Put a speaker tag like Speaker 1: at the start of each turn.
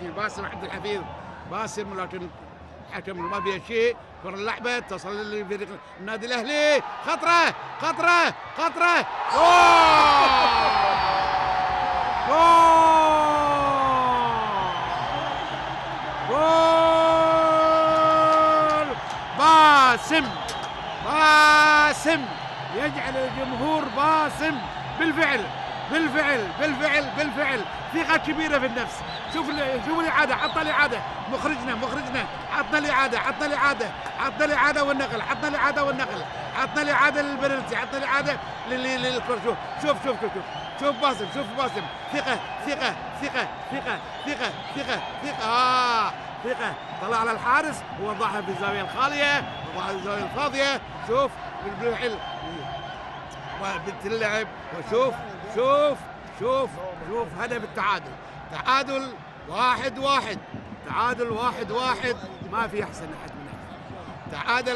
Speaker 1: باسم عبد الحفيظ، باسم لكن الحكم ما فيها شيء. كرة اللعبة تصل لفريق النادي الأهلي، خطرة خطرة خطرة، جول جول باسم، باسم يجعل الجمهور باسم بالفعل بالفعل بالفعل بالفعل. ثقة كبيرة في النفس. شوف الإعادة، عطنا الإعادة، مخرجنا عطنا الإعادة، عطنا الإعادة والنقل، عطنا الإعادة والنقل، عطنا الإعادة للبنالتي، عطنا الإعادة للكرة. شوف باسم، شوف باسم، ثقة ثقة ثقة ثقة ثقة ثقة ثقة ثقة. طلع على الحارس ووضعها في الزاوية الخالية، وضعها في الزاوية الفاضية. شوف بالفعل بنت اللعب. وشوف شوف شوف شوف هدف التعادل، تعادل 1-1، تعادل 1-1. ما في أحسن أحد من هذا تعادل.